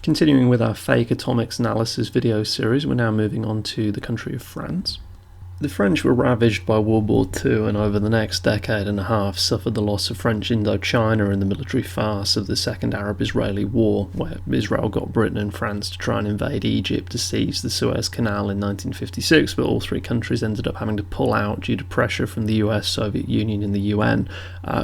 Continuing with our fake atomics analysis video series, we're now moving on to the country of France. The French were ravaged by World War II and over the next decade and a half suffered the loss of French Indochina in the military farce of the Second Arab-Israeli War, where Israel got Britain and France to try and invade Egypt to seize the Suez Canal in 1956, but all three countries ended up having to pull out due to pressure from the US, Soviet Union and the UN.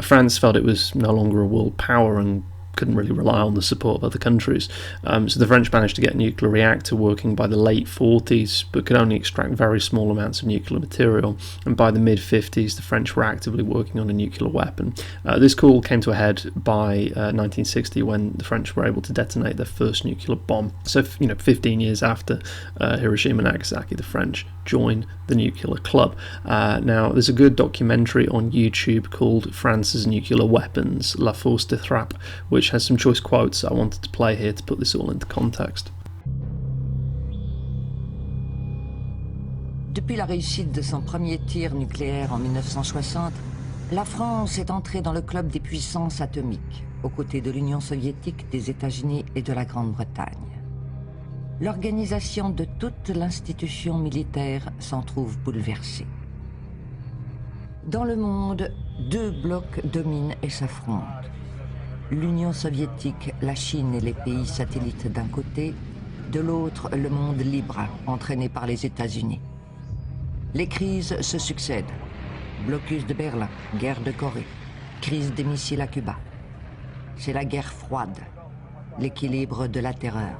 France felt it was no longer a world power and couldn't really rely on the support of other countries. So the French managed to get a nuclear reactor working by the late 40s, but could only extract very small amounts of nuclear material. And by the mid-50s, the French were actively working on a nuclear weapon. This call came to a head by 1960 when the French were able to detonate their first nuclear bomb. So, 15 years after Hiroshima and Nagasaki, the French joined the nuclear club. Now, there's a good documentary on YouTube called France's Nuclear Weapons, La Force de Frappe, which has some choice quotes I wanted to play here to put this all into context. Depuis la réussite de son premier tir nucléaire en 1960, la France est entrée dans le club des puissances atomiques, aux côtés de l'Union soviétique, des États-Unis et de la Grande-Bretagne. L'organisation de toute l'institution militaire s'en trouve bouleversée. Dans le monde, deux blocs dominent et s'affrontent. L'Union soviétique, la Chine et les pays satellites d'un côté, de l'autre le monde libre, entraîné par les États-Unis. Les crises se succèdent. Blocus de Berlin, guerre de Corée, crise des missiles à Cuba. C'est la guerre froide, l'équilibre de la terreur.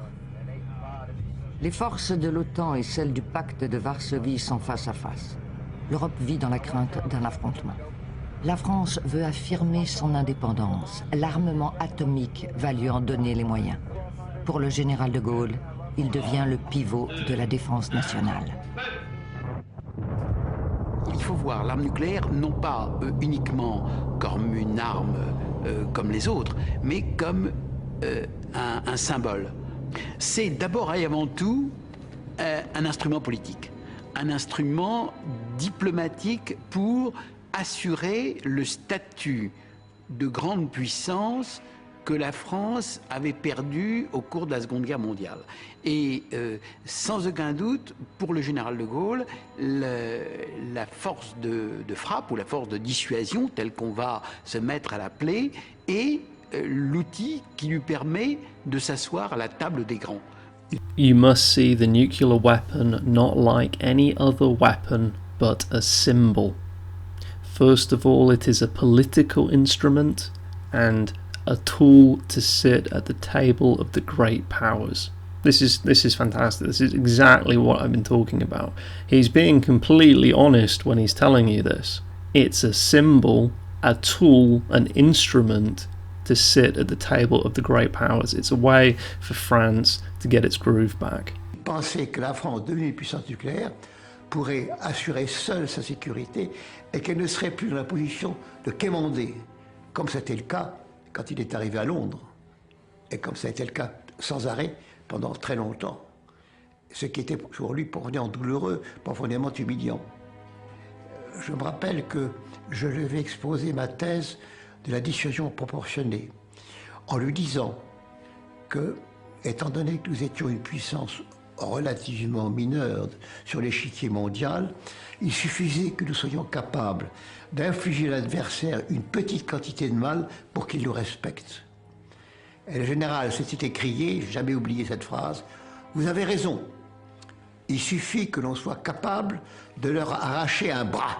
Les forces de l'OTAN et celles du pacte de Varsovie sont face à face. L'Europe vit dans la crainte d'un affrontement. La France veut affirmer son indépendance. L'armement atomique va lui en donner les moyens. Pour le général de Gaulle, il devient le pivot de la défense nationale. Il faut voir l'arme nucléaire non pas uniquement comme une arme comme les autres, mais comme un symbole. C'est d'abord et avant tout un instrument politique, un instrument diplomatique pour assurer le statut de grande puissance que la France avait perdu au cours de la Seconde Guerre mondiale. Et sans aucun doute, pour le général de Gaulle, la force de frappe ou la force de dissuasion, telle qu'on va se mettre à l'appeler, est l'outil qui lui permet de s'asseoir à la table des grands. You must see the nuclear weapon not like any other weapon but a symbol. First of all, it is a political instrument and a tool to sit at the table of the great powers. This is fantastic. This is exactly what I've been talking about. He's being completely honest when he's telling you this. It's a symbol, a tool, an instrument to sit at the table of the great powers. It's a way for France to get its groove back. Penser que la France, devenue une puissance nucléaire, pourrait assurer seule sa sécurité et qu'elle ne serait plus dans la position de quémander, comme c'était le cas quand il est arrivé à Londres, et comme ça a été le cas sans arrêt pendant très longtemps. Ce qui était pour lui profondément douloureux, profondément humiliant. Je me rappelle que je lui avais exposé ma thèse de la dissuasion proportionnée, en lui disant que, étant donné que nous étions une puissance relativement mineure sur l'échiquier mondial, il suffisait que nous soyons capables d'infliger à l'adversaire une petite quantité de mal pour qu'il nous respecte. Et le général s'était écrié, j'ai jamais oublié cette phrase, « Vous avez raison, il suffit que l'on soit capable de leur arracher un bras. »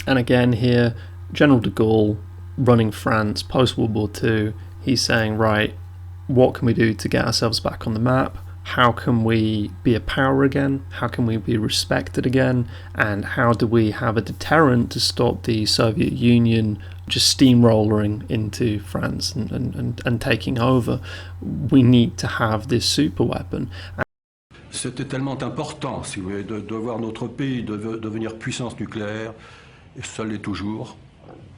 And again here, General de Gaulle, running France post-World War II, he's saying, right, what can we do to get ourselves back on the map? How can we be a power again? How can we be respected again? And how do we have a deterrent to stop the Soviet Union just steamrolling into France and taking over? We need to have this super weapon. C'était tellement important, si vous voulez, de voir notre pays devenir puissance nucléaire, et ça l'est toujours,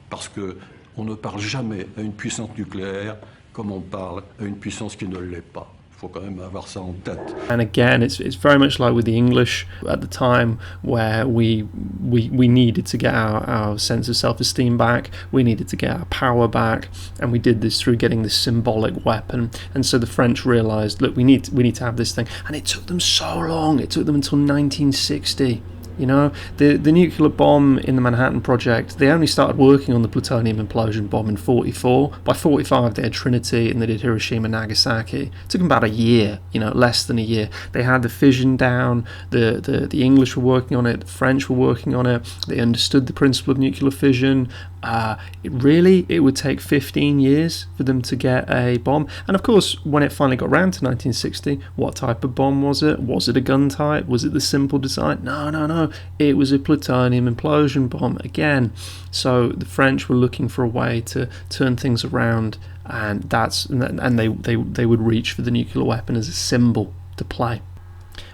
parce qu'on ne parle jamais à une puissance nucléaire comme on parle à une puissance qui ne l'est pas. faut quand même avoir ça en tête. And again, it's very much like with the English at the time, where we needed to get our sense of self-esteem back, we needed to get our power back, and we did this through getting this symbolic weapon. And so the French realised, look, we need to have this thing, and it took them so long. It took them until 1960. You know, the nuclear bomb in the Manhattan Project, they only started working on the plutonium implosion bomb in 1944. By 1945 they had Trinity and they did Hiroshima and Nagasaki. It took them about a year, you know, less than a year. They had the fission down, the English were working on it, the French were working on it, they understood the principle of nuclear fission. It would take 15 years for them to get a bomb. And of course, when it finally got round to 1960, what type of bomb was it? Was it a gun type? Was it the simple design? No. It was a plutonium implosion bomb again. So the French were looking for a way to turn things around, and they would reach for the nuclear weapon as a symbol to play.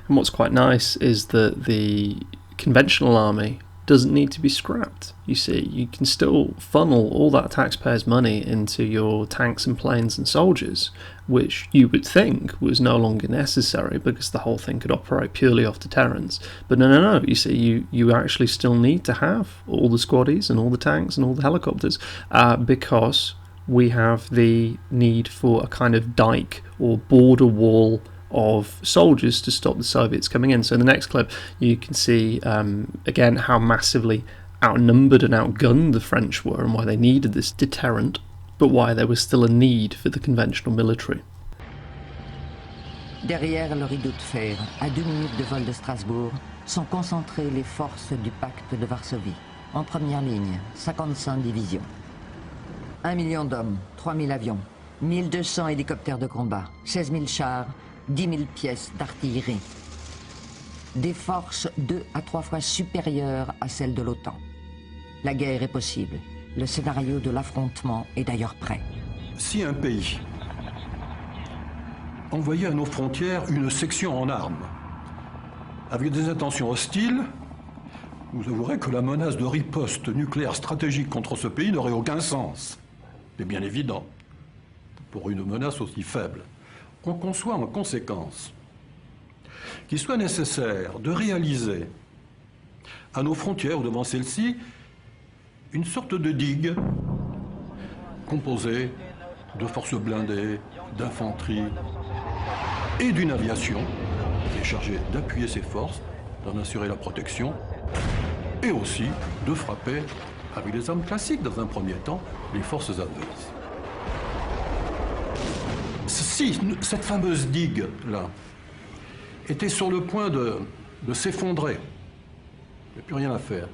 And what's quite nice is that the conventional army doesn't need to be scrapped. You see, you can still funnel all that taxpayers' money into your tanks and planes and soldiers, which you would think was no longer necessary because the whole thing could operate purely off deterrence. But no. You see, you actually still need to have all the squaddies and all the tanks and all the helicopters because we have the need for a kind of dike or border wall of soldiers to stop the Soviets coming in. So in the next clip you can see again how massively outnumbered and outgunned the French were and why they needed this deterrent, but why there was still a need for the conventional military. Derrière le rideau de fer, à 2 minutes de vol de Strasbourg, sont concentrées les forces du pacte de Varsovie. En première ligne, 55 divisions. 1 million d'hommes, 3 000 avions, 1 200 hélicoptères de combat, 16 000 chars, 10 000 pièces d'artillerie. Des forces 2 à 3 fois supérieures à celles de l'OTAN. La guerre est possible. Le scénario de l'affrontement est d'ailleurs prêt. Si un pays envoyait à nos frontières une section en armes avec des intentions hostiles, vous avouerez que la menace de riposte nucléaire stratégique contre ce pays n'aurait aucun sens. C'est bien évident, pour une menace aussi faible. On conçoit en conséquence qu'il soit nécessaire de réaliser à nos frontières ou devant celles-ci une sorte de digue composée de forces blindées, d'infanterie et d'une aviation qui est chargée d'appuyer ces forces, d'en assurer la protection et aussi de frapper avec les armes classiques dans un premier temps les forces adverses. Si cette fameuse digue-là était sur le point de s'effondrer, il n'y a plus rien à faire,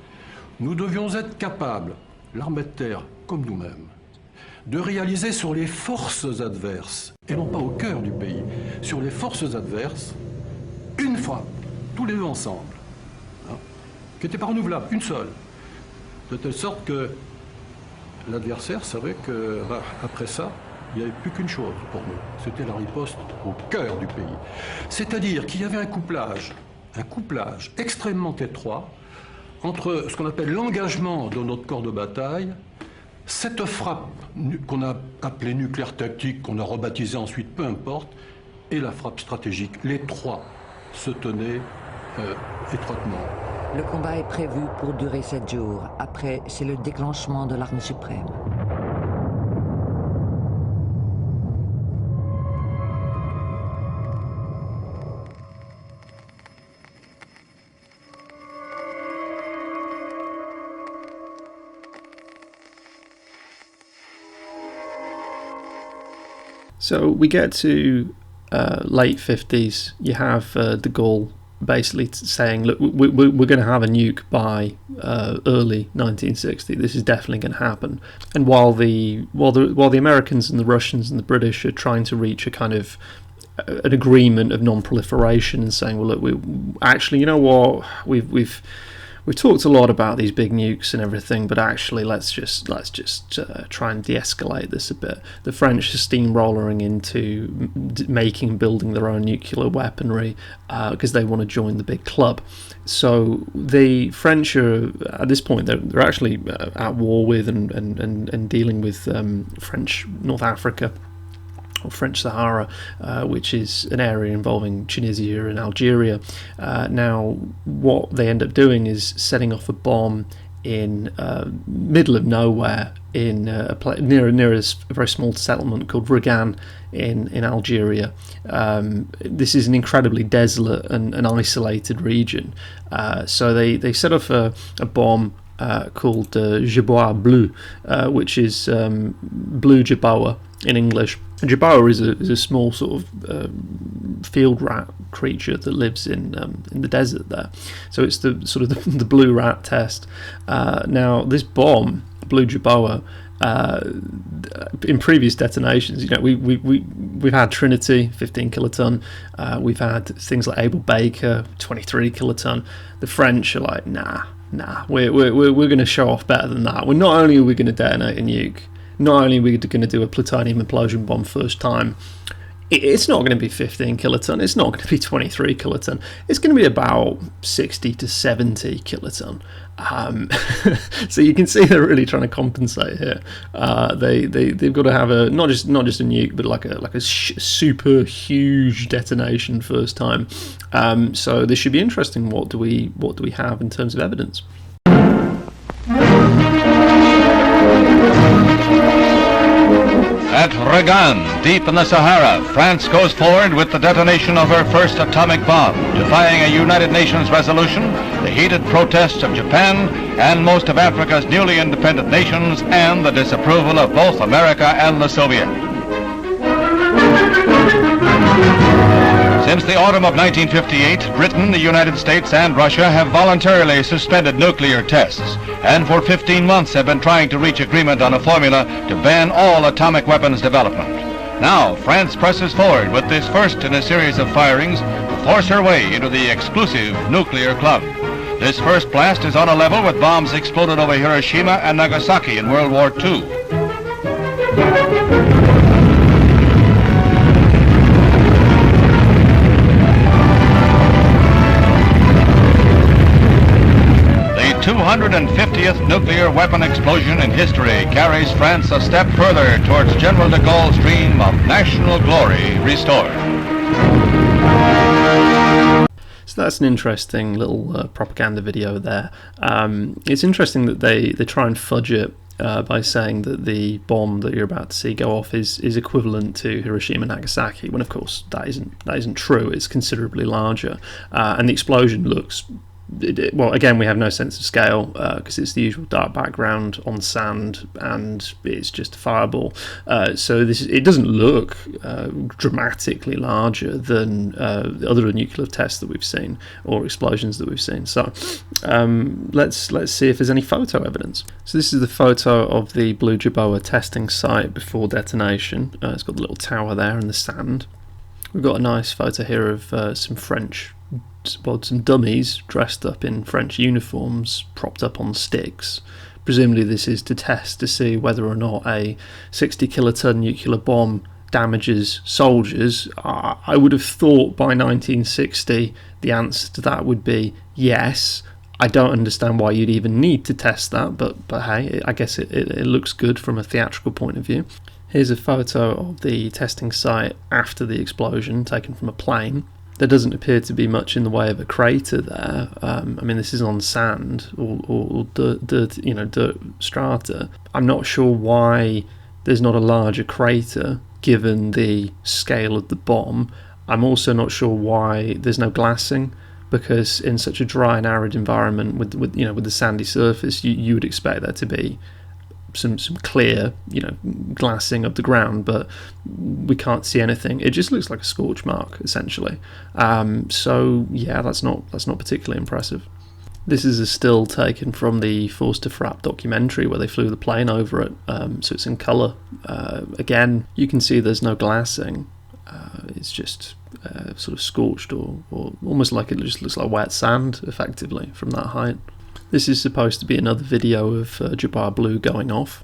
nous devions être capables, l'armée de terre comme nous-mêmes, de réaliser sur les forces adverses, et non pas au cœur du pays, sur les forces adverses, une frappe, tous les deux ensemble, qui n'était pas renouvelable, une seule, de telle sorte que l'adversaire savait qu'après ça, il n'y avait plus qu'une chose pour nous, c'était la riposte au cœur du pays. C'est-à-dire qu'il y avait un couplage extrêmement étroit entre ce qu'on appelle l'engagement de notre corps de bataille, cette frappe qu'on a appelée nucléaire tactique, qu'on a rebaptisée ensuite, peu importe, et la frappe stratégique. Les trois se tenaient étroitement. Le combat est prévu pour durer 7 jours. Après, c'est le déclenchement de l'arme suprême. So we get to late 50s. You have de Gaulle basically saying, look, we're going to have a nuke by early 1960. This is definitely going to happen. And while the Americans and the Russians and the British are trying to reach a kind of an agreement of non-proliferation and saying, well, look, we actually, you know what, we've talked a lot about these big nukes and everything, but actually let's just try and de-escalate this a bit. The French are steamrolling into making and building their own nuclear weaponry because they want to join the big club. So the French are, at this point, they're actually at war with and dealing with French North Africa, or French Sahara, which is an area involving Tunisia and Algeria. Now, what they end up doing is setting off a bomb in middle of nowhere in near a very small settlement called Regan in Algeria. This is an incredibly desolate and isolated region. So they set off a bomb called Jerboa Bleu, which is blue jerboa in English. Jerboa is a small sort of field rat creature that lives in the desert there. So it's the sort of the blue rat test. Now this bomb, blue jerboa, in previous detonations, you know, we've had Trinity 15 kiloton, we've had things like Abel Baker 23 kiloton. The French are like, nah, we're going to show off better than that. Not only are we going to detonate a nuke, not only are we going to do a plutonium implosion bomb first time, it's not going to be 15 kiloton, it's not going to be 23 kiloton, it's going to be about 60 to 70 kiloton. So you can see they're really trying to compensate here. They've got to have a not just a nuke, but like a super huge detonation first time. So this should be interesting. What do we have in terms of evidence? At Regan, deep in the Sahara, France goes forward with the detonation of her first atomic bomb, defying a United Nations resolution, the heated protests of Japan and most of Africa's newly independent nations, and the disapproval of both America and the Soviet. Since the autumn of 1958, Britain, the United States, and Russia have voluntarily suspended nuclear tests, and for 15 months have been trying to reach agreement on a formula to ban all atomic weapons development. Now, France presses forward with this first in a series of firings to force her way into the exclusive nuclear club. This first blast is on a level with bombs exploded over Hiroshima and Nagasaki in World War II. The 250th nuclear weapon explosion in history carries France a step further towards General de Gaulle's dream of national glory restored. So that's an interesting little propaganda video there. It's interesting that they try and fudge it by saying that the bomb that you're about to see go off is equivalent to Hiroshima and Nagasaki, when of course that isn't true. It's considerably larger, and the explosion looks. Well, again, we have no sense of scale because it's the usual dark background on sand, and it's just a fireball. So it doesn't look dramatically larger than the other nuclear tests that we've seen or explosions that we've seen. So let's see if there's any photo evidence. So this is the photo of the Blue Jerboa testing site before detonation. It's got the little tower there in the sand. We've got a nice photo here of some dummies dressed up in French uniforms propped up on sticks. Presumably this is to test to see whether or not a 60 kiloton nuclear bomb damages soldiers. I would have thought by 1960 the answer to that would be yes. I don't understand why you'd even need to test that, but hey, I guess it looks good from a theatrical point of view. Here's a photo of the testing site after the explosion, taken from a plane. There doesn't appear to be much in the way of a crater there. I mean, this is on sand or dirt strata. I'm not sure why there's not a larger crater given the scale of the bomb. I'm also not sure why there's no glassing, because in such a dry and arid environment with the sandy surface, you would expect there to be some clear glassing of the ground, but we can't see anything. It just looks like a scorch mark essentially. So yeah, that's not particularly impressive. This is a still taken from the Forced to Frapp documentary where they flew the plane over it, so it's in colour. Again, you can see there's no glassing. It's just sort of scorched or almost like it just looks like wet sand effectively from that height. This is supposed to be another video of Jerboa Bleu going off.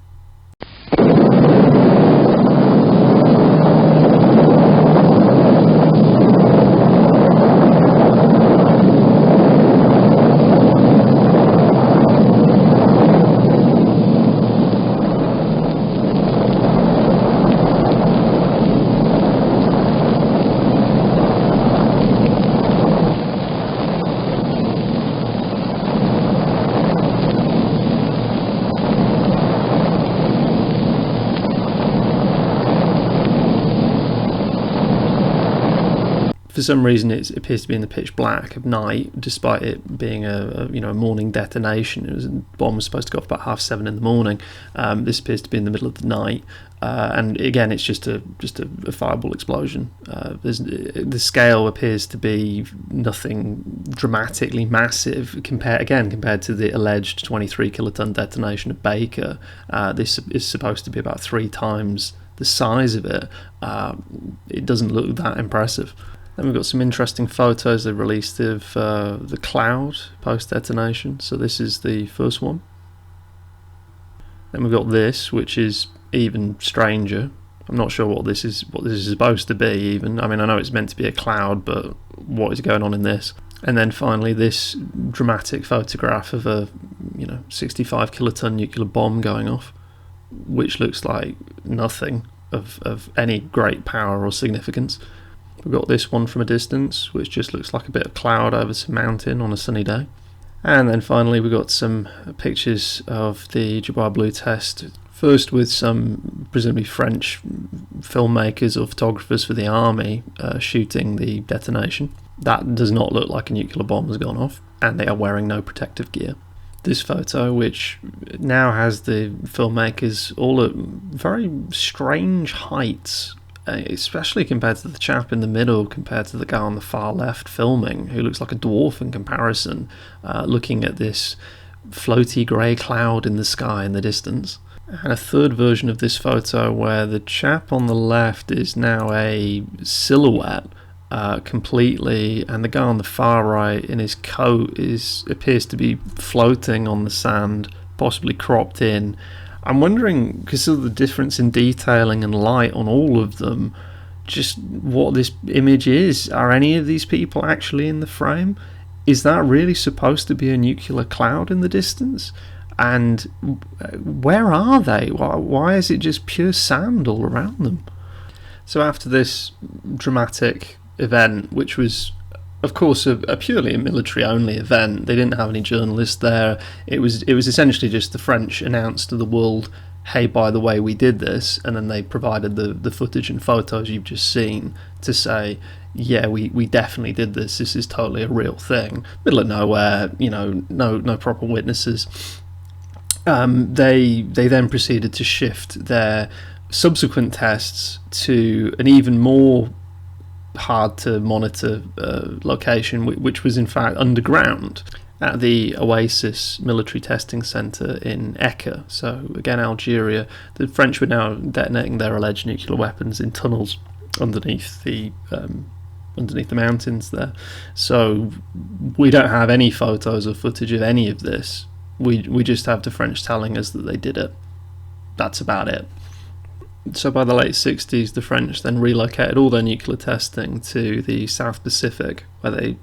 For some reason, it appears to be in the pitch black of night, despite it being a morning detonation. The bomb was supposed to go off about 7:30 in the morning. This appears to be in the middle of the night, and again, it's just a fireball explosion. The scale appears to be nothing dramatically massive compared to the alleged 23 kiloton detonation of Baker. This is supposed to be about 3 times the size of it. It doesn't look that impressive. Then we've got some interesting photos they released of the cloud post-detonation. So this is the first one. Then we've got this, which is even stranger. I'm not sure what this is supposed to be even. I mean, I know it's meant to be a cloud, but what is going on in this? And then finally this dramatic photograph of a 65 kiloton nuclear bomb going off, which looks like nothing of any great power or significance. We've got this one from a distance, which just looks like a bit of cloud over some mountain on a sunny day. And then finally we've got some pictures of the Dubai Blue test, first with some presumably French filmmakers or photographers for the army shooting the detonation. That does not look like a nuclear bomb has gone off, and they are wearing no protective gear. This photo, which now has the filmmakers all at very strange heights, especially compared to the chap in the middle, compared to the guy on the far left filming, who looks like a dwarf in comparison, looking at this floaty grey cloud in the sky in the distance. And a third version of this photo where the chap on the left is now a silhouette completely, and the guy on the far right in his coat appears to be floating on the sand, possibly cropped in. I'm wondering, because of the difference in detailing and light on all of them, just what this image is. Are any of these people actually in the frame? Is that really supposed to be a nuclear cloud in the distance? And where are they? Why is it just pure sand all around them? So after this dramatic event, which was of course a purely military only event, they didn't have any journalists there. It was essentially just the French announced to the world, hey, by the way, we did this, and then they provided the footage and photos you've just seen to say, yeah, we definitely did this. This is totally a real thing. Middle of nowhere, no proper witnesses. They then proceeded to shift their subsequent tests to an even more hard to monitor location, which was in fact underground at the Oasis military testing centre in Eka. So again, Algeria. The French were now detonating their alleged nuclear weapons in tunnels underneath the mountains there. So we don't have any photos or footage of any of this. We just have the French telling us that they did it. That's about it. So by the late 60s, the French then relocated all their nuclear testing to the South Pacific, where they,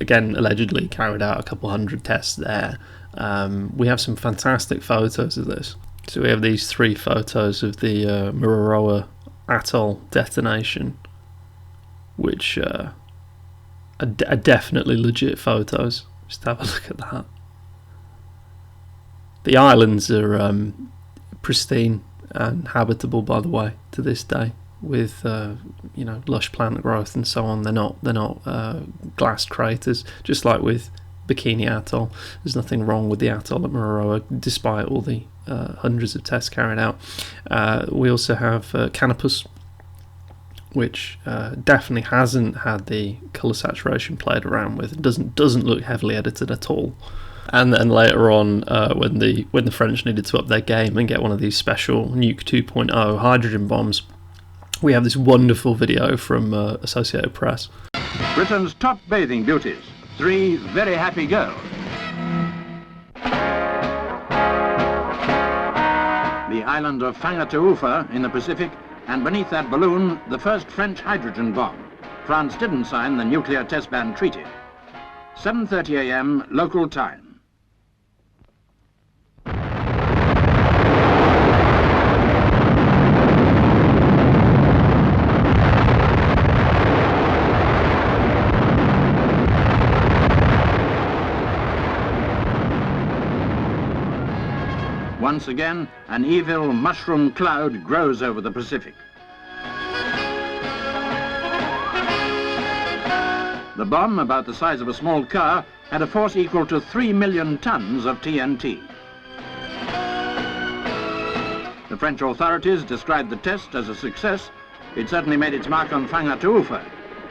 again, allegedly carried out a couple hundred tests there. We have some fantastic photos of this. So we have these 3 photos of the Mururoa Atoll detonation, which are definitely legit photos. Just have a look at that. The islands are pristine and habitable, by the way, to this day, with lush plant growth and so on. They're not glass craters, just like with Bikini Atoll. There's nothing wrong with the atoll at Mururoa, despite all the hundreds of tests carried out. We also have Canopus, which definitely hasn't had the colour saturation played around with. It doesn't look heavily edited at all. And then later on, when the French needed to up their game and get one of these special Nuke 2.0 hydrogen bombs, we have this wonderful video from Associated Press. Britain's top bathing beauties, 3 very happy girls. The island of Fangatuufa in the Pacific, and beneath that balloon, the first French hydrogen bomb. France didn't sign the nuclear test ban treaty. 7:30 a.m. local time. Once again, an evil mushroom cloud grows over the Pacific. The bomb, about the size of a small car, had a force equal to 3 million tons of TNT. The French authorities described the test as a success. It certainly made its mark on Fangatuufa,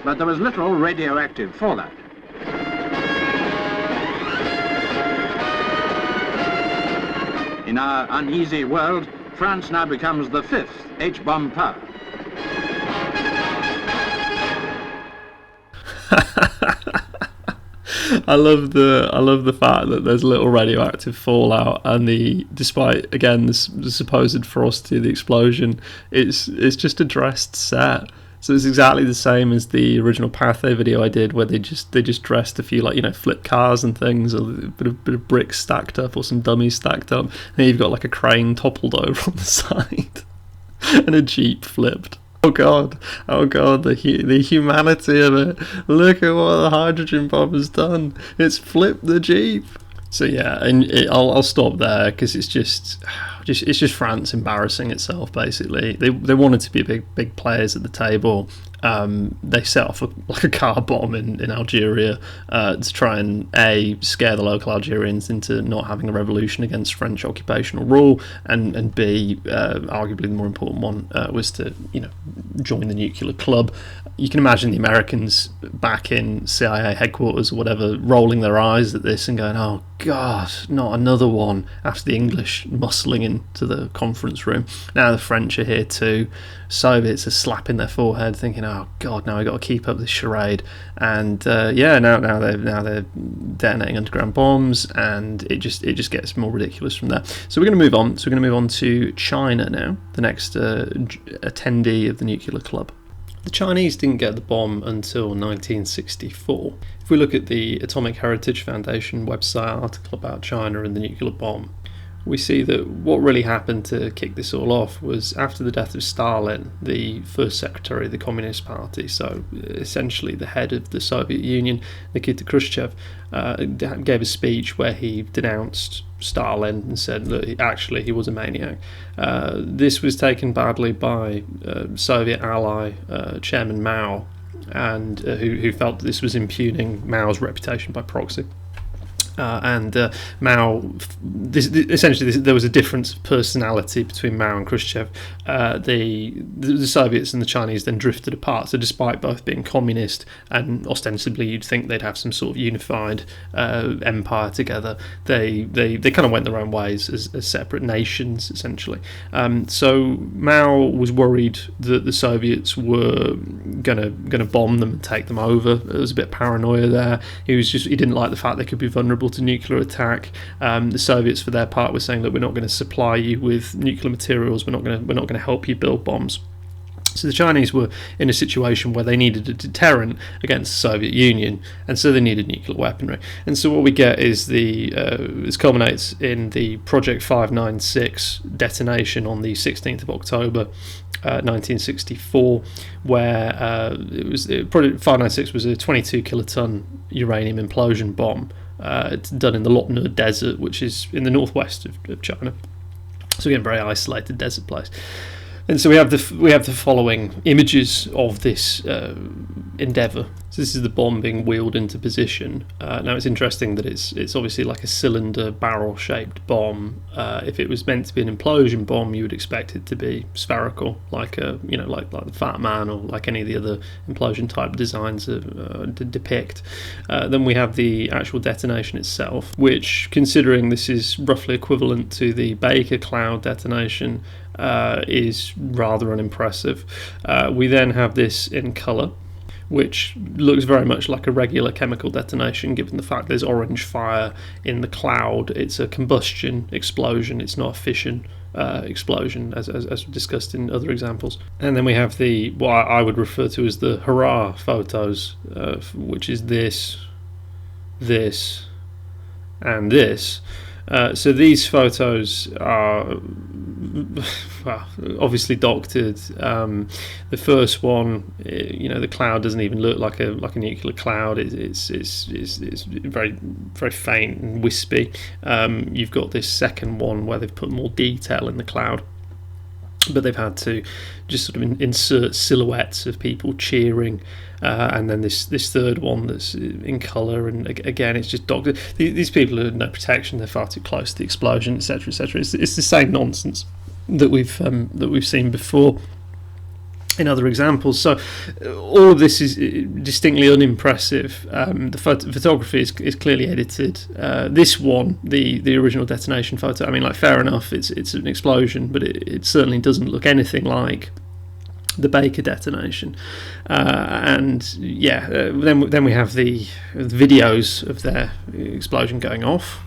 but there was little radioactive fallout. In our uneasy world, France now becomes the 5th H-bomb power. I love the fact that there's little radioactive fallout, and despite again the supposed ferocity of the explosion, it's just a dressed set. So it's exactly the same as the original Pathé video I did, where they just dressed a few, like, flip cars and things, or a bit of bricks stacked up, or some dummies stacked up. And then you've got like a crane toppled over on the side, and a Jeep flipped. Oh god, the humanity of it. Look at what the hydrogen bomb has done. It's flipped the Jeep. So yeah, and I'll stop there, because it's just France embarrassing itself, basically. They wanted to be big players at the table. They set off a car bomb in Algeria to try and scare the local Algerians into not having a revolution against French occupational rule, and B, arguably the more important one, was to join the nuclear club. You can imagine the Americans back in CIA headquarters or whatever rolling their eyes at this and going, "Oh God, not another one," after the English muscling into the conference room. Now the French are here too. Soviets are slapping their forehead, thinking, "Oh God, now we got to keep up this charade." And now they're detonating underground bombs, and it just gets more ridiculous from there. So we're going to move on. So we're going to move on to China now, the next attendee of the nuclear club. The Chinese didn't get the bomb until 1964. If we look at the Atomic Heritage Foundation website article about China and the nuclear bomb, we see that what really happened to kick this all off was after the death of Stalin, the first secretary of the Communist Party, so essentially the head of the Soviet Union, Nikita Khrushchev, gave a speech where he denounced Stalin and said that actually he was a maniac. This was taken badly by Soviet ally Chairman Mao, and who felt that this was impugning Mao's reputation by proxy. Mao, essentially there was a difference of personality between Mao and Khrushchev. The Soviets and the Chinese then drifted apart, so despite both being communist and ostensibly you'd think they'd have some sort of unified empire together, they kind of went their own ways as separate nations, essentially. So Mao was worried that the Soviets were gonna bomb them and take them over. There was a bit of paranoia there. He didn't like the fact they could be vulnerable to nuclear attack. The Soviets, for their part, were saying that we're not going to supply you with nuclear materials. We're not going to help you build bombs. So the Chinese were in a situation where they needed a deterrent against the Soviet Union, and so they needed nuclear weaponry. And so what we get is this culminates in the Project 596 detonation on the 16th of October 1964, where Project 596 was a 22 kiloton uranium implosion bomb. It's done in the Lopnur Desert, which is in the northwest of China. So again, very isolated desert place. And so we have the following images of this endeavour. So this is the bomb being wheeled into position. Now it's interesting that it's obviously like a cylinder barrel-shaped bomb. If it was meant to be an implosion bomb, you would expect it to be spherical, like the Fat Man or like any of the other implosion type designs depict. Then we have the actual detonation itself, which, considering this is roughly equivalent to the Baker Cloud detonation, is rather unimpressive. We then have this in colour, which looks very much like a regular chemical detonation, given the fact there's orange fire in the cloud. It's a combustion explosion, it's not a fission explosion, as discussed in other examples. And then we have what I would refer to as the hurrah photos, which is this, and this. So these photos are obviously doctored. The first one, the cloud doesn't even look like a nuclear cloud. It's very, very faint and wispy. You've got this second one where they've put more detail in the cloud. but they've had to just sort of insert silhouettes of people cheering, and then this third one that's in colour, and again it's just doctored. These people have no protection, they're far too close to the explosion, etc., etc. It's the same nonsense that we've seen before in other examples. So all of this is distinctly unimpressive. The photography is clearly edited. This one, the original detonation photo, I mean, like, fair enough, it's an explosion, but it certainly doesn't look anything like the Baker detonation. And yeah, then we have the videos of their explosion going off.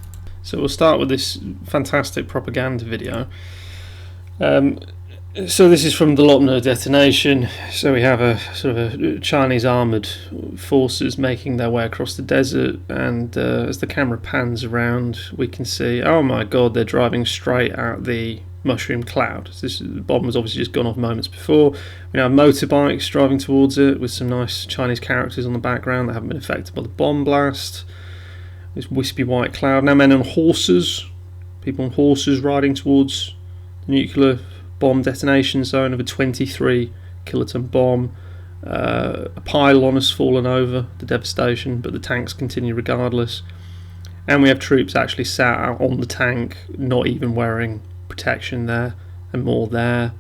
So we'll start with this fantastic propaganda video. So this is from the Lopner detonation. So we have a sort of a Chinese armoured forces making their way across the desert, and as the camera pans around, we can see, oh my god, they're driving straight at the mushroom cloud. The bomb was obviously just gone off moments before. We now have motorbikes driving towards it with some nice Chinese characters on the background that haven't been affected by the bomb blast. This wispy white cloud. Now men on horses, people on horses riding towards the nuclear bomb detonation zone of a 23 kiloton bomb. A pylon has fallen over, the devastation, but the tanks continue regardless. And we have troops actually sat out on the tank, not even wearing protection there, and more there.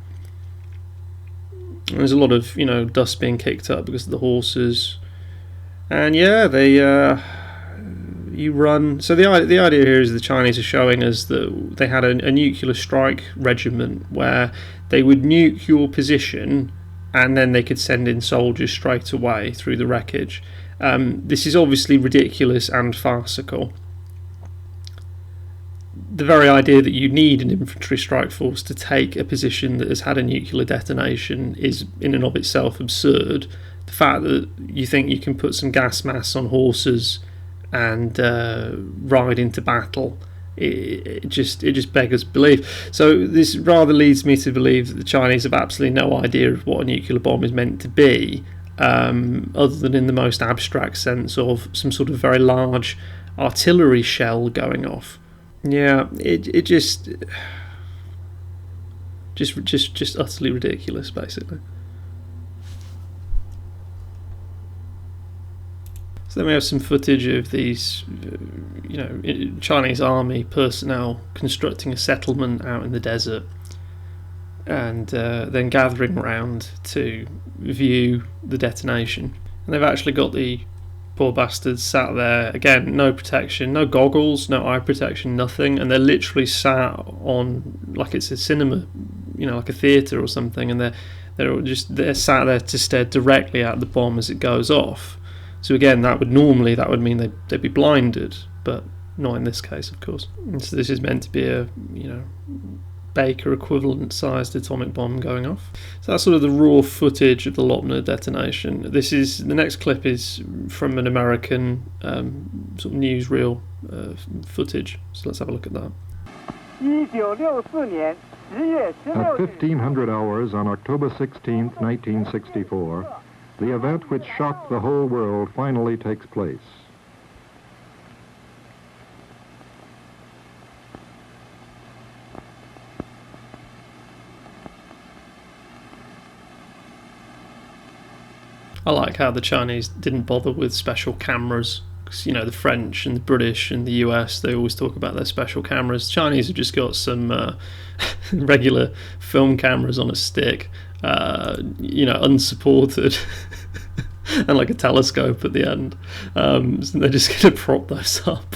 And there's a lot of, dust being kicked up because of the horses. And yeah, you run. So the idea here is the Chinese are showing us that they had a nuclear strike regiment where they would nuke your position and then they could send in soldiers straight away through the wreckage. This is obviously ridiculous and farcical. The very idea that you need an infantry strike force to take a position that has had a nuclear detonation is in and of itself absurd. The fact that you think you can put some gas masks on horses and ride into battle, it just beggars belief. So this rather leads me to believe that the Chinese have absolutely no idea of what a nuclear bomb is meant to be, other than in the most abstract sense of some sort of very large artillery shell going off. Yeah, it just utterly ridiculous, basically. So then we have some footage of these, Chinese army personnel constructing a settlement out in the desert, and then gathering around to view the detonation. And they've actually got the poor bastards sat there, again, no protection, no goggles, no eye protection, nothing, and they're literally sat on, like it's a cinema, like a theatre or something, and they're sat there to stare directly at the bomb as it goes off. So again, that would mean they'd be blinded, but not in this case, of course. And so this is meant to be a, Baker equivalent sized atomic bomb going off. So that's sort of the raw footage of the Lopner detonation. The next clip is from an American sort of newsreel footage. So let's have a look at that. At 1500 hours on October 16th, 1964, the event which shocked the whole world finally takes place. I like how the Chinese didn't bother with special cameras. Because, the French and the British and the US, they always talk about their special cameras. Chinese have just got some regular film cameras on a stick, unsupported, and like a telescope at the end. So they're just going to prop those up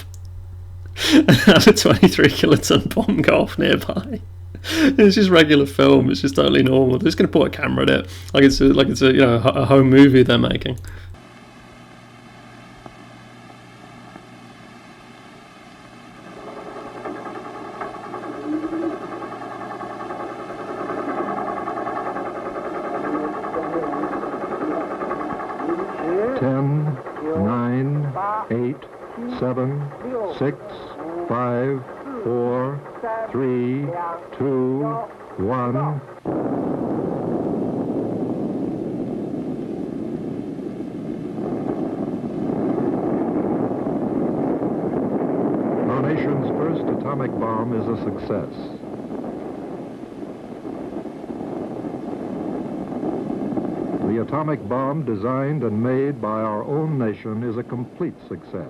and have a 23 kiloton bomb go off nearby. It's just regular film. It's just totally normal. They're just going to put a camera in it, like it's a home movie they're making. Ten, 9, 8, 7, 6, 5, 4, 3, 2, 1. Our nation's first atomic bomb is a success. The atomic bomb designed and made by our own nation is a complete success.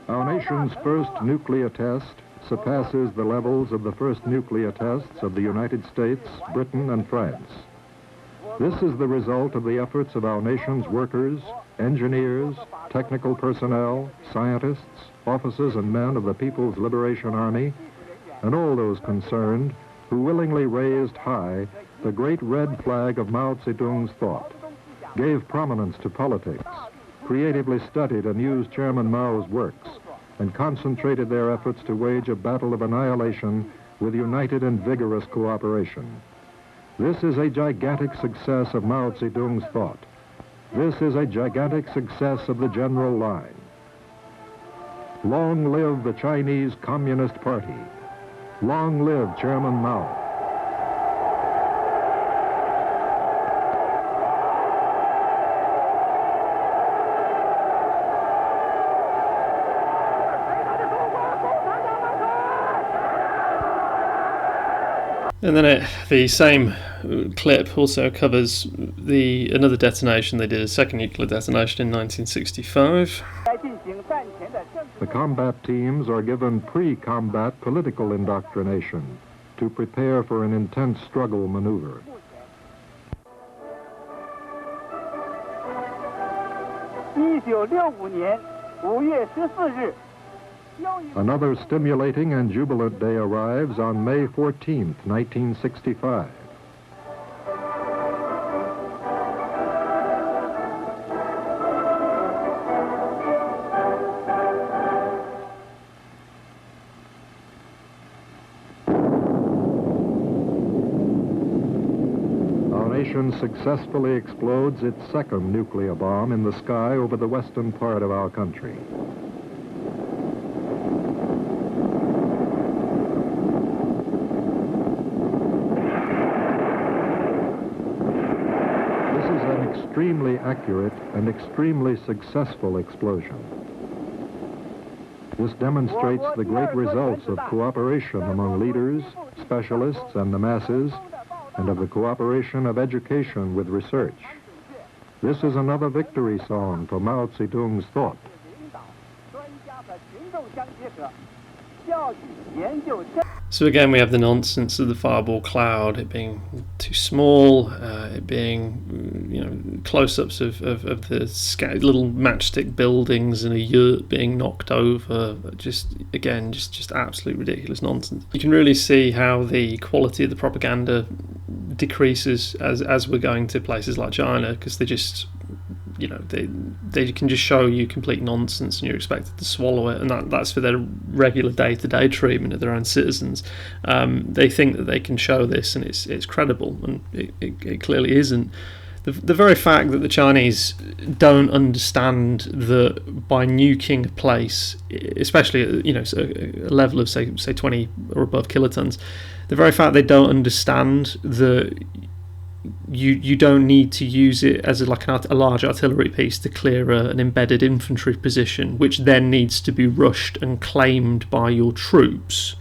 Our nation's first nuclear test surpasses the levels of the first nuclear tests of the United States, Britain, and France. This is the result of the efforts of our nation's workers, engineers, technical personnel, scientists, officers and men of the People's Liberation Army, and all those concerned who willingly raised high the great red flag of Mao Zedong's thought, gave prominence to politics, creatively studied and used Chairman Mao's works, and concentrated their efforts to wage a battle of annihilation with united and vigorous cooperation. This is a gigantic success of Mao Zedong's thought. This is a gigantic success of the General Line. Long live the Chinese Communist Party. Long live Chairman Mao. And then the same clip also covers another detonation. They did a second nuclear detonation in 1965. The combat teams are given pre-combat political indoctrination to prepare for an intense struggle maneuver. Another stimulating and jubilant day arrives on May 14th, 1965. Our nation successfully explodes its second nuclear bomb in the sky over the western part of our country. Extremely accurate and extremely successful explosion. This demonstrates the great results of cooperation among leaders, specialists, and the masses, and of the cooperation of education with research. This is another victory song for Mao Zedong's thought. So again, we have the nonsense of the fireball cloud, it being too small, it being, close-ups of the little matchstick buildings and a yurt being knocked over. Just absolute ridiculous nonsense. You can really see how the quality of the propaganda decreases as we're going to places like China, because they just, they can just show you complete nonsense and you're expected to swallow it, and that's for their regular day-to-day treatment of their own citizens. They think that they can show this and it's credible, and it clearly isn't. The very fact that the Chinese don't understand that by nuking a place, especially at a level of say 20 or above kilotons, the very fact they don't understand that you don't need to use it as a large artillery piece to clear an embedded infantry position, which then needs to be rushed and claimed by your troops,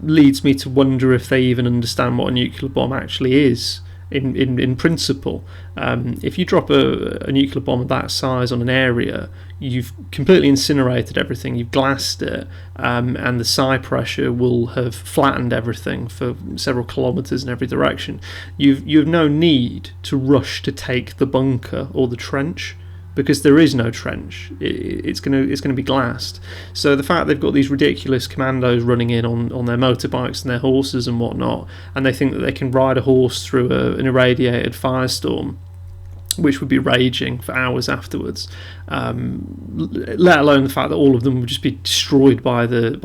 leads me to wonder if they even understand what a nuclear bomb actually is in principle. If you drop a nuclear bomb of that size on an area, you've completely incinerated everything, you've glassed it, and the psi pressure will have flattened everything for several kilometres in every direction. You have no need to rush to take the bunker or the trench, because there is no trench. It's going to be glassed. So the fact they've got these ridiculous commandos running in on their motorbikes and their horses and whatnot, and they think that they can ride a horse through an irradiated firestorm, which would be raging for hours afterwards. Let alone the fact that all of them would just be destroyed by the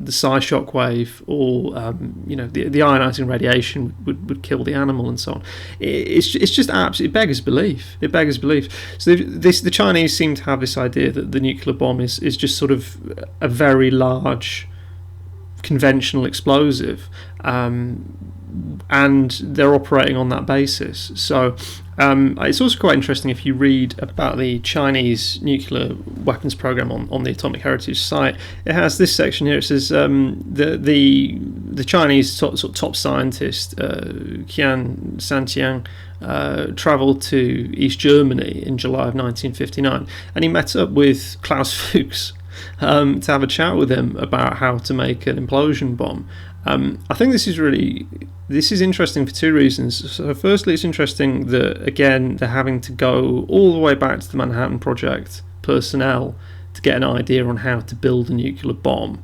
psi shockwave, or the ionizing radiation would kill the animal and so on. It's just absolutely, it beggars belief. It beggars belief. So the Chinese seem to have this idea that the nuclear bomb is just sort of a very large conventional explosive, and they're operating on that basis. So it's also quite interesting if you read about the Chinese nuclear weapons program on the Atomic Heritage site. It has this section here. It says the Chinese top scientist Qian Santiang travelled to East Germany in July of 1959, and he met up with Klaus Fuchs to have a chat with him about how to make an implosion bomb. I think this is interesting for two reasons. So firstly, it's interesting that, again, they're having to go all the way back to the Manhattan Project personnel to get an idea on how to build a nuclear bomb,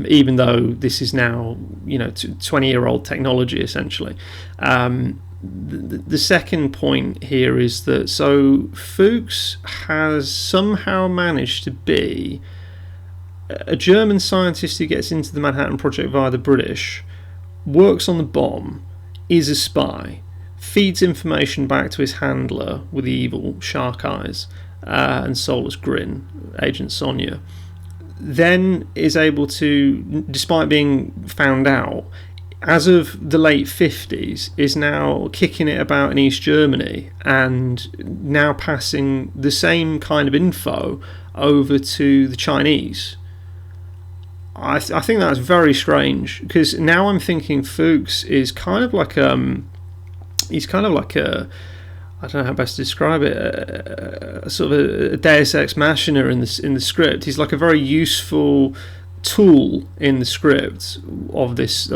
even though this is now 20-year-old technology essentially. The second point here is that Fuchs has somehow managed to be a German scientist who gets into the Manhattan Project via the British, works on the bomb, is a spy, feeds information back to his handler with the evil shark eyes and soulless grin, Agent Sonia, then is able to, despite being found out, as of the late 50s, is now kicking it about in East Germany and now passing the same kind of info over to the Chinese. I think that's very strange, because now I'm thinking Fuchs is kind of like he's kind of like a, I don't know how best to describe it, a sort of a Deus Ex Machina in the script. He's like a very useful tool in the script of this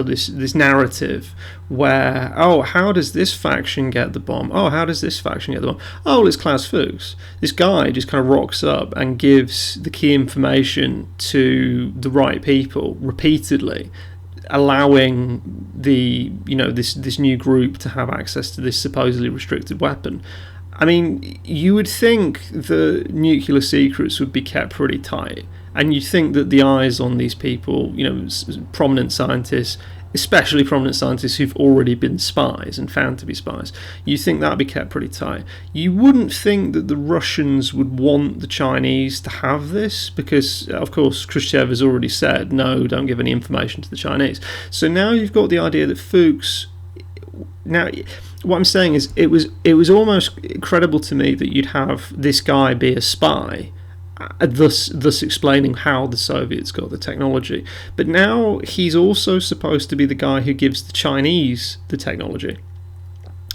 narrative, where, how does this faction get the bomb? How does this faction get the bomb? Well, it's Klaus Fuchs. This guy just kind of rocks up and gives the key information to the right people repeatedly, allowing this new group to have access to this supposedly restricted weapon. I mean, you would think the nuclear secrets would be kept pretty tight, and you'd think that the eyes on these people, prominent scientists, especially prominent scientists who've already been spies and found to be spies, you think that would be kept pretty tight. You wouldn't think that the Russians would want the Chinese to have this, because, of course, Khrushchev has already said, no, don't give any information to the Chinese. So now you've got the idea that Fuchs... Now, what I'm saying is, it was almost credible to me that you'd have this guy be a spy, thus explaining how the Soviets got the technology. But now he's also supposed to be the guy who gives the Chinese the technology.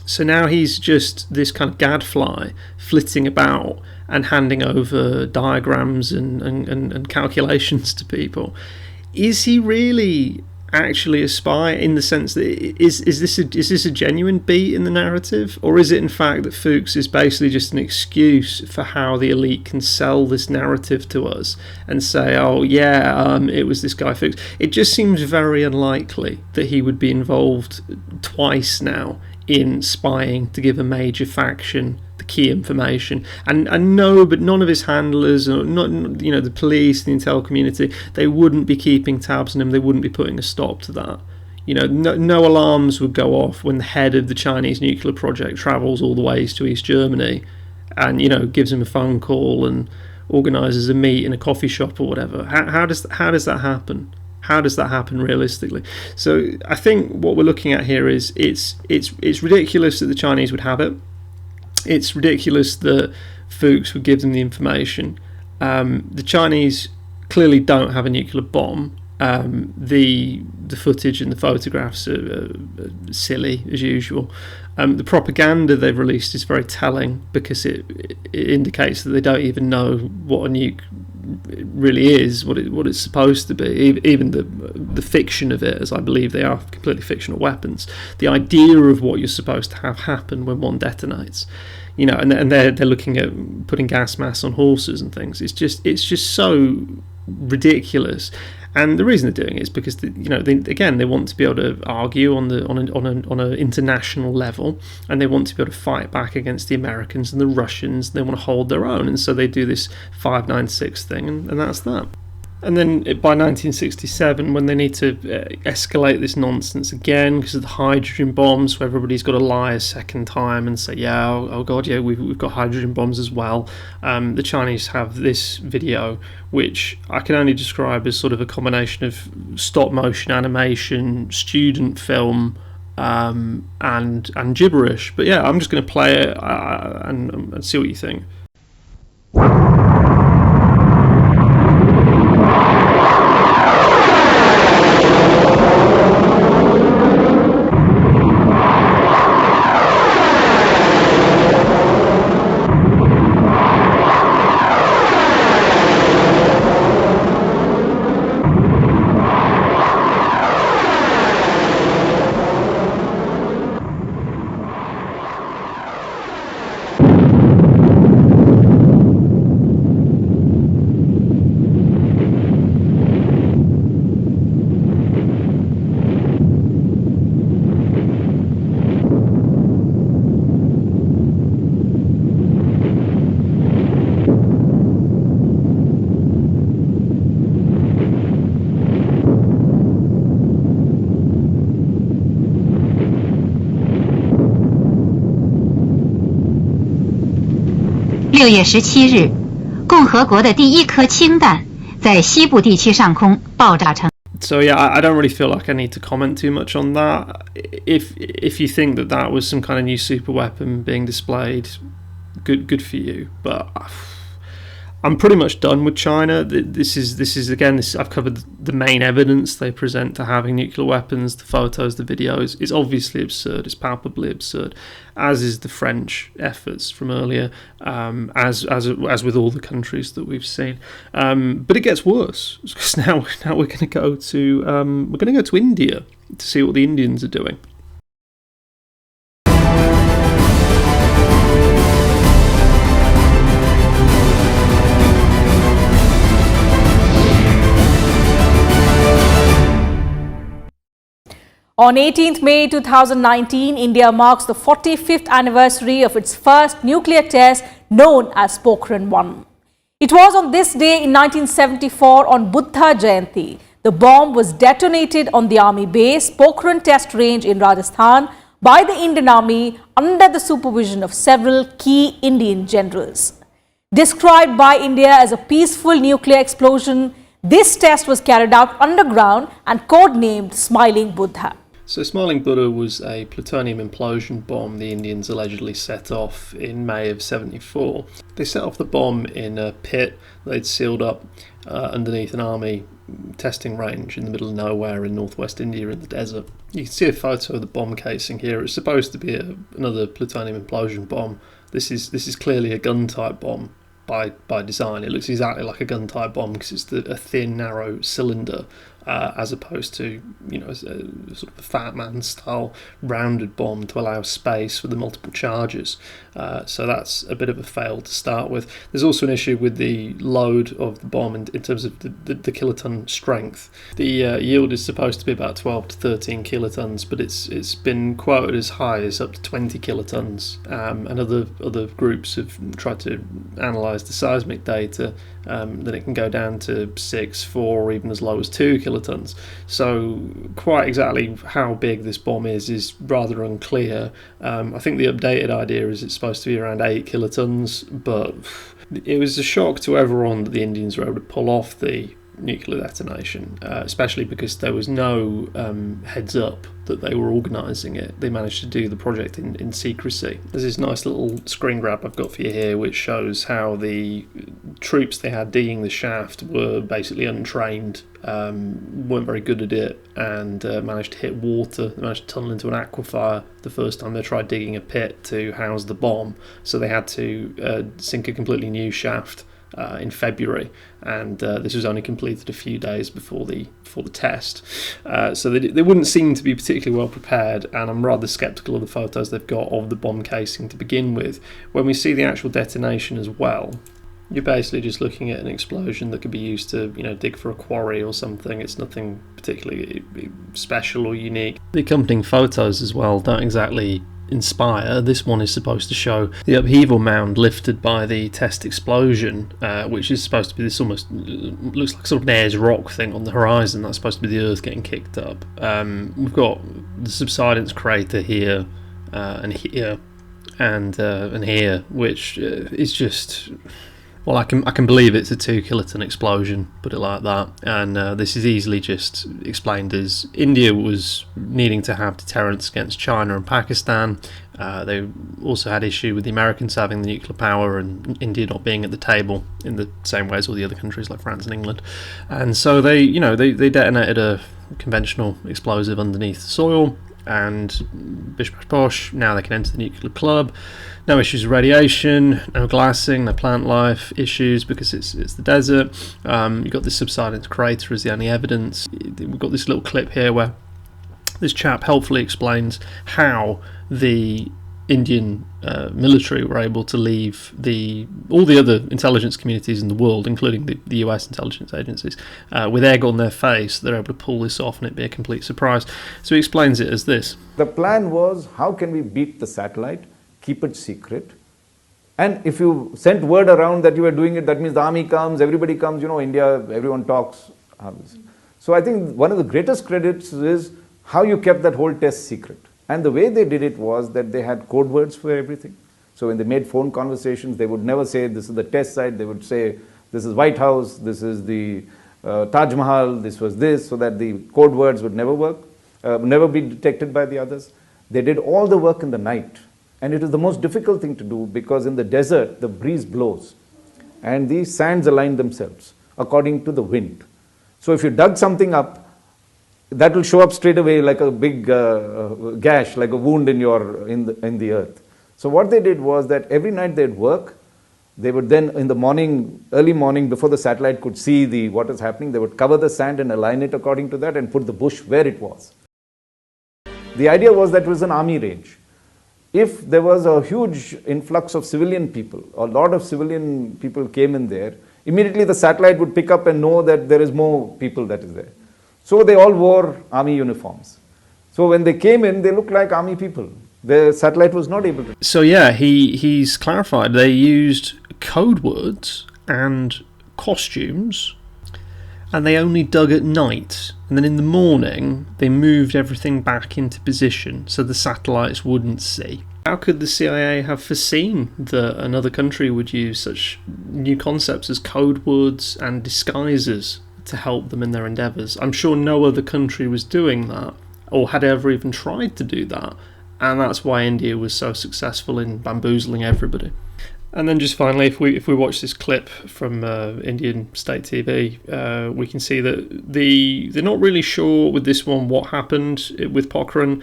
So now he's just this kind of gadfly flitting about and handing over diagrams and calculations to people. Is he really actually a spy, in the sense that is this a genuine beat in the narrative, or is it in fact that Fuchs is basically just an excuse for how the elite can sell this narrative to us and say, it was this guy Fuchs? It just seems very unlikely that he would be involved twice now in spying to give a major faction the key information, and no, but none of his handlers, or not, the police, the intel community, they wouldn't be keeping tabs on him. They wouldn't be putting a stop to that. No alarms would go off when the head of the Chinese nuclear project travels all the ways to East Germany and gives him a phone call and organises a meet in a coffee shop or whatever. How does that happen? How does that happen realistically? So I think what we're looking at here is it's ridiculous that the Chinese would have it. It's ridiculous that Fuchs would give them the information. The Chinese clearly don't have a nuclear bomb. The footage and the photographs are silly as usual. The propaganda they've released is very telling, because it indicates that they don't even know what a nuke really is, what it's supposed to be. Even the fiction of it, as I believe they are completely fictional weapons, the idea of what you're supposed to have happen when one detonates, and they're looking at putting gas masks on horses and things. It's just so ridiculous. And the reason they're doing it is because they want to be able to argue on an international level, and they want to be able to fight back against the Americans and the Russians. They want to hold their own, and so they do this 596 thing, and that's that. And then by 1967, when they need to escalate this nonsense again because of the hydrogen bombs, so everybody's got to lie a second time and say, oh god, yeah, we've got hydrogen bombs as well. The Chinese have this video, which I can only describe as sort of a combination of stop motion animation, student film, and gibberish. But yeah, I'm just going to play it and see what you think.6月17日，共和国的第一颗氢弹在西部地区上空爆炸成。 So yeah, I don't really feel like I need to comment too much on that. If you think that was some kind of new super weapon being displayed, good for you. But I'm pretty much done with China. This is again, I've covered the main evidence they present to having nuclear weapons, the photos, the videos. It's obviously absurd. It's palpably absurd, as is the French efforts from earlier, as with all the countries that we've seen. But it gets worse because now we're going to go to India to see what the Indians are doing. On 18th May 2019, India marks the 45th anniversary of its first nuclear test known as Pokhran-1. It was on this day in 1974 on Buddha Jayanti. The bomb was detonated on the army base Pokhran test range in Rajasthan by the Indian Army under the supervision of several key Indian generals. Described by India as a peaceful nuclear explosion, this test was carried out underground and codenamed Smiling Buddha. So Smiling Buddha was a plutonium implosion bomb the Indians allegedly set off in May of '74. They set off the bomb in a pit they'd sealed up underneath an army testing range in the middle of nowhere in northwest India in the desert. You can see a photo of the bomb casing here. It's supposed to be another plutonium implosion bomb. This is clearly a gun-type bomb by design. It looks exactly like a gun-type bomb because it's a thin, narrow cylinder, as opposed to, a sort of a Fat Man style rounded bomb to allow space for the multiple charges. So that's a bit of a fail to start with. There's also an issue with the load of the bomb in terms of the kiloton strength. The yield is supposed to be about 12 to 13 kilotons, but it's been quoted as high as up to 20 kilotons. And other groups have tried to analyse the seismic data, then it can go down to 6, 4, or even as low as 2 kilotons. So quite exactly how big this bomb is rather unclear. I think the updated idea is it's supposed to be around 8 kilotons, but it was a shock to everyone that the Indians were able to pull off the nuclear detonation, especially because there was no heads up that they were organising it. They managed to do the project in secrecy. There's this nice little screen grab I've got for you here which shows how the troops they had digging the shaft were basically untrained, weren't very good at it, and managed to hit water. They managed to tunnel into an aquifer the first time they tried digging a pit to house the bomb, so they had to sink a completely new shaft in February, and this was only completed a few days before the test. So they wouldn't seem to be particularly well prepared, and I'm rather sceptical of the photos they've got of the bomb casing to begin with. When we see the actual detonation as well, You're basically just looking at an explosion that could be used to, dig for a quarry or something. It's nothing particularly special or unique. The accompanying photos as well don't exactly inspire. This one is supposed to show the upheaval mound lifted by the test explosion, which is supposed to be this almost looks like sort of an Ayers Rock thing on the horizon. That's supposed to be the Earth getting kicked up. We've got the subsidence crater here and here and here, which is just... Well, I can believe it's a 2 kiloton explosion, put it like that, and this is easily just explained as India was needing to have deterrence against China and Pakistan. They also had issue with the Americans having the nuclear power and India not being at the table in the same way as all the other countries like France and England, and so they detonated a conventional explosive underneath the soil. And bish bash bosh, now they can enter the nuclear club. No issues with radiation, no glassing, no plant life issues because it's the desert. You've got this subsidence crater as the only evidence. We've got this little clip here where this chap helpfully explains how the Indian military were able to leave all the other intelligence communities in the world, including the US intelligence agencies, with egg on their face. They're able to pull this off and it'd be a complete surprise. So he explains it as this. The plan was, how can we beat the satellite, keep it secret, and if you sent word around that you were doing it, that means the army comes, everybody comes, India, everyone talks. So I think one of the greatest credits is how you kept that whole test secret. And the way they did it was that they had code words for everything. So when they made phone conversations, they would never say, this is the test site. They would say, this is White House, this is the Taj Mahal, this was this, so that the code words would never work, never be detected by the others. They did all the work in the night. And it is the most difficult thing to do because in the desert, the breeze blows. And the sands align themselves according to the wind. So if you dug something up, that will show up straight away like a big gash, like a wound in the earth. So what they did was that every night they'd work. They would then, in the morning, early morning, before the satellite could see what is happening, they would cover the sand and align it according to that and put the bush where it was. The idea was that it was an army range. If there was a huge influx of civilian people, a lot of civilian people came in there, immediately the satellite would pick up and know that there is more people that is there. So they all wore army uniforms. So when they came in, they looked like army people. The satellite was not able to. So yeah, he's clarified. They used code words and costumes, and they only dug at night. And then in the morning, they moved everything back into position so the satellites wouldn't see. How could the CIA have foreseen that another country would use such new concepts as code words and disguises to help them in their endeavours? I'm sure no other country was doing that or had ever even tried to do that, and that's why India was so successful in bamboozling everybody. And then just finally, if we watch this clip from Indian state TV, we can see that they're not really sure with this one what happened with Pokhran.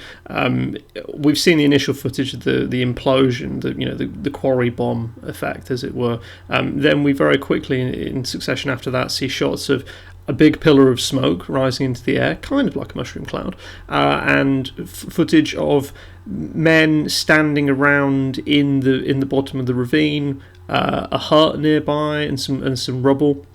We've seen the initial footage of the implosion, the quarry bomb effect, as it were. Then we very quickly, in succession after that, see shots of a big pillar of smoke rising into the air, kind of like a mushroom cloud, and footage of men standing around in the bottom of the ravine, a hut nearby, and some rubble.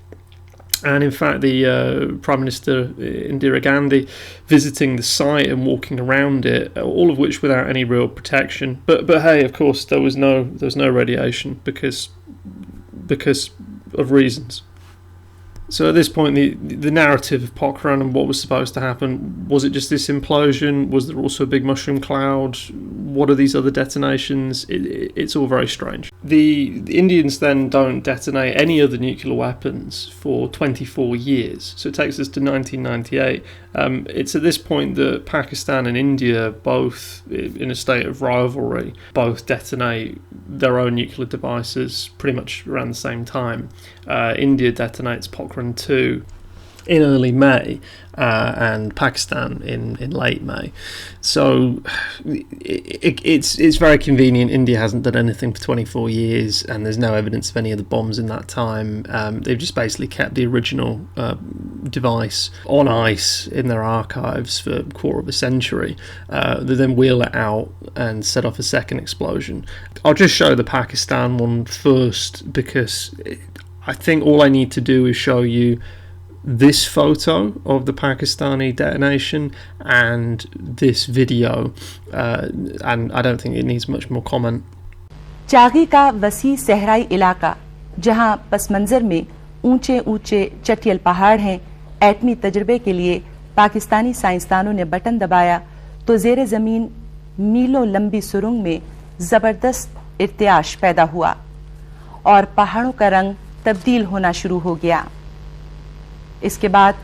And in fact, the Prime Minister Indira Gandhi visiting the site and walking around it, all of which without any real protection. But hey, of course, there was no radiation because of reasons. So at this point, the narrative of Pokhran and what was supposed to happen, was it just this implosion? Was there also a big mushroom cloud? What are these other detonations? It's all very strange. The Indians then don't detonate any other nuclear weapons for 24 years. So it takes us to 1998. It's at this point that Pakistan and India, both in a state of rivalry, both detonate their own nuclear devices pretty much around the same time. India detonates Pokhran 2 in early May and Pakistan in late May. So it's very convenient. India hasn't done anything for 24 years and there's no evidence of any of the bombs in that time. They've just basically kept the original device on ice in their archives for a quarter of a century. They then wheel it out and set off a second explosion. I'll just show the Pakistan one first because I think all I need to do is show you this photo of the Pakistani detonation and this video, and I don't think it needs much more comment. Chagai का वसी सहराई इलाका जहां पस मंजर में ऊंचे ऊंचे चटियल पहाड़ हैं, एटमी तजर्बे के लिए पाकिस्तानी साइंसदानों ने बटन दबाया तो जेर जमीन मीलों लंबी सुरंग में जबरदस्त इर्तियाश पैदा हुआ और पहाड़ों का रंग तब्दील होना शुरू हो गया। इसके बाद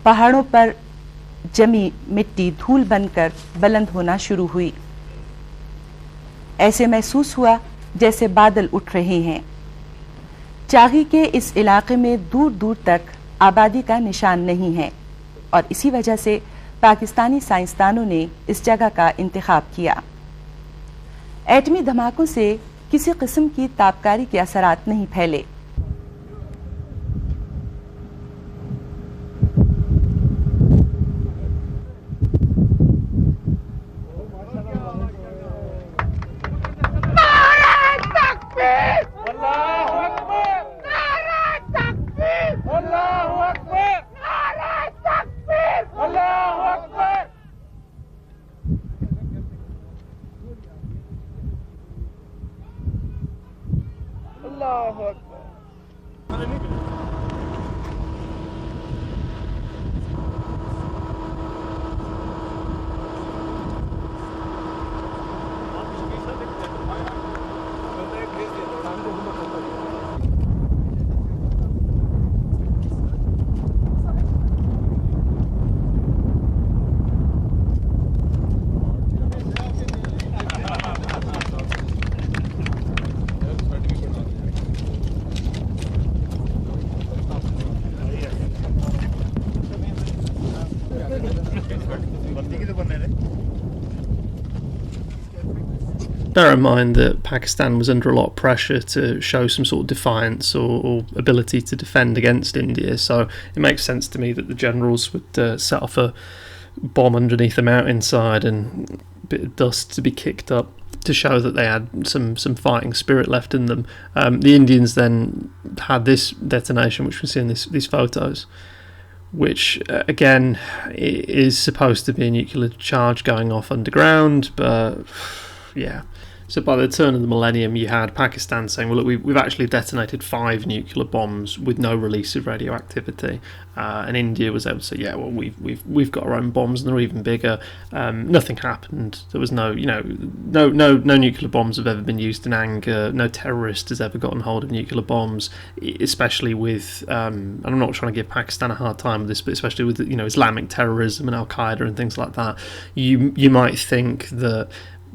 पहाड़ों पर जमी मिट्टी धूल बनकर बुलंद होना शुरू हुई। ऐसे महसूस हुआ जैसे बादल उठ रहे हैं। चागी के इस इलाके में दूर दूर तक आबादी का निशान नहीं है और इसी वजह से पाकिस्तानी साइंसदानों ने इस जगह का इंतखाब किया। एटमी धमाकों से किसी किस्म की ताबकारी के असरात नहीं फैले। Bear in mind that Pakistan was under a lot of pressure to show some sort of defiance or ability to defend against India, so it makes sense to me that the generals would set off a bomb underneath the mountainside and a bit of dust to be kicked up to show that they had some fighting spirit left in them. The Indians then had this detonation, which we see in these photos, which again is supposed to be a nuclear charge going off underground, but yeah. So by the turn of the millennium, you had Pakistan saying, well, look, we've actually detonated 5 nuclear bombs with no release of radioactivity, and India was able to say, yeah, well, we've got our own bombs and they're even bigger. Nothing happened. There was no nuclear bombs have ever been used in anger. No terrorist has ever gotten hold of nuclear bombs, especially with and I'm not trying to give Pakistan a hard time with this, but especially with Islamic terrorism and Al Qaeda and things like that. You might think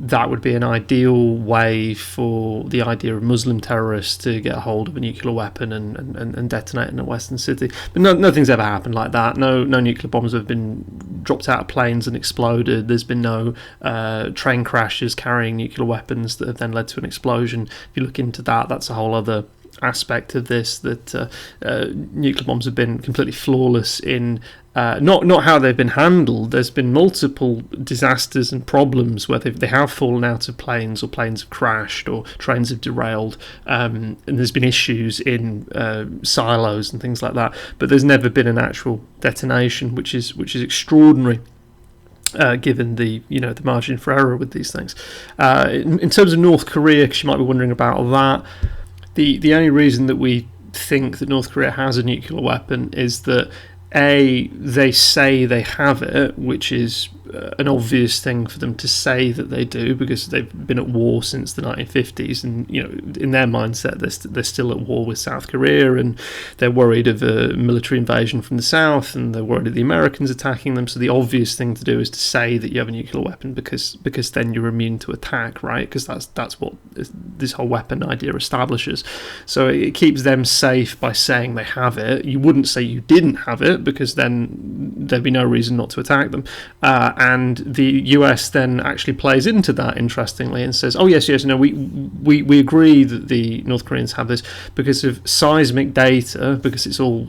that would be an ideal way for the idea of Muslim terrorists to get a hold of a nuclear weapon and detonate in a Western city. But nothing's ever happened like that. No nuclear bombs have been dropped out of planes and exploded. There's been no train crashes carrying nuclear weapons that have then led to an explosion. If you look into that, that's a whole other aspect of this, that nuclear bombs have been completely flawless in not how they've been handled. There's been multiple disasters and problems where they have fallen out of planes, or planes have crashed, or trains have derailed, and there's been issues in silos and things like that, but there's never been an actual detonation, which is extraordinary. Given the margin for error with these things. In terms of North Korea, because you might be wondering about that, the only reason that we think that North Korea has a nuclear weapon is that they say they have it, which is an obvious thing for them to say that they do, because they've been at war since the 1950s, and in their mindset they're still at war with South Korea, and they're worried of a military invasion from the south, and they're worried of the Americans attacking them. So the obvious thing to do is to say that you have a nuclear weapon, because then you're immune to attack, right? Because that's what this whole weapon idea establishes. So it keeps them safe by saying they have it. You wouldn't say you didn't have it, because then there'd be no reason not to attack them. And the US then actually plays into that, interestingly, and says, oh yes, no, we agree that the North Koreans have this because of seismic data, because it's all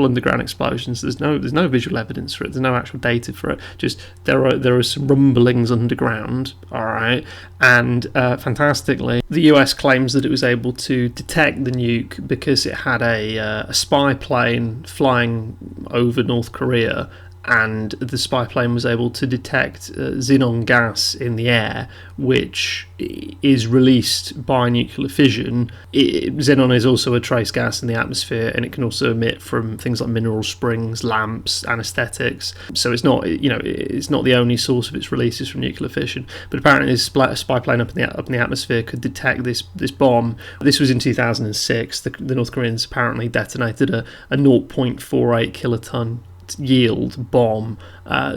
underground explosions. There's no visual evidence for it. There's no actual data for it. Just there are some rumblings underground, all right. And fantastically, the US claims that it was able to detect the nuke because it had a spy plane flying over North Korea, and the spy plane was able to detect xenon gas in the air, which is released by nuclear fission. Xenon is also a trace gas in the atmosphere, and it can also emit from things like mineral springs, lamps, anesthetics. So it's not the only source of its releases from nuclear fission. But apparently, this spy plane up in the atmosphere could detect this bomb. This was in 2006. The North Koreans apparently detonated a 0.48 kiloton yield bomb,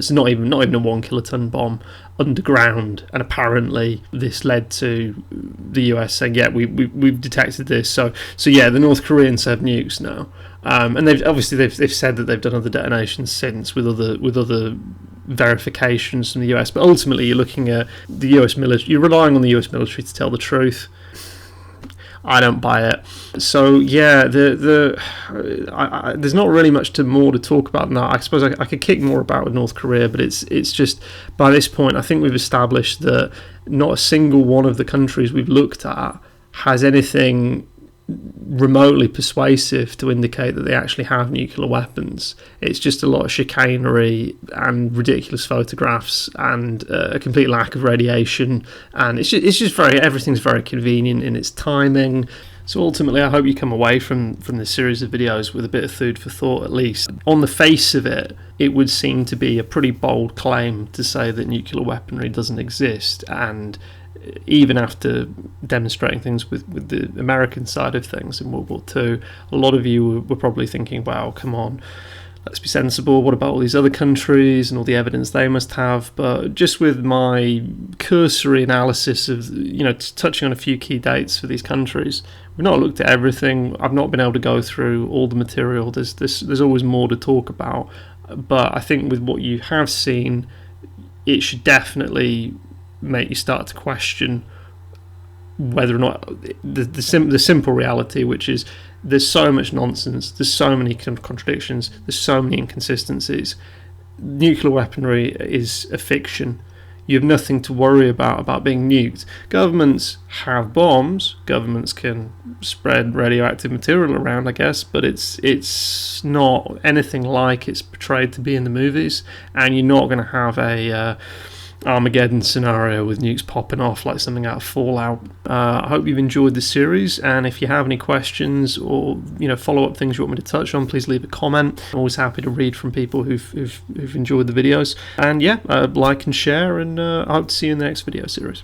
so not even a 1 kiloton bomb underground, and apparently this led to the US saying, yeah, we've detected this. So yeah, the North Koreans have nukes now, and they've said that they've done other detonations since with other verifications from the US. But ultimately, you're looking at the US military. You're relying on the US military to tell the truth. I don't buy it. So yeah, there's not really much more to talk about now. I suppose I could kick more about with North Korea, but it's just, by this point, I think we've established that not a single one of the countries we've looked at has anything remotely persuasive to indicate that they actually have nuclear weapons. It's just a lot of chicanery and ridiculous photographs and a complete lack of radiation, and it's just everything's very convenient in its timing. So ultimately, I hope you come away from this series of videos with a bit of food for thought, at least. On the face of it, it would seem to be a pretty bold claim to say that nuclear weaponry doesn't exist, and even after demonstrating things with the American side of things in World War II, a lot of you were probably thinking, wow, come on, let's be sensible. What about all these other countries and all the evidence they must have? But just with my cursory analysis of, touching on a few key dates for these countries, we've not looked at everything. I've not been able to go through all the material. There's always more to talk about. But I think with what you have seen, it should definitely make you start to question whether or not the simple reality, which is there's so much nonsense, there's so many contradictions, there's so many inconsistencies. Nuclear weaponry is a fiction. You have nothing to worry about being nuked. Governments have bombs. Governments can spread radioactive material around, I guess, but it's not anything like it's portrayed to be in the movies, and you're not going to have a Armageddon scenario with nukes popping off like something out of Fallout. I hope you've enjoyed this series, and if you have any questions or follow-up things you want me to touch on, please leave a comment. I'm always happy to read from people who've enjoyed the videos. And yeah, like and share, and I hope to see you in the next video series.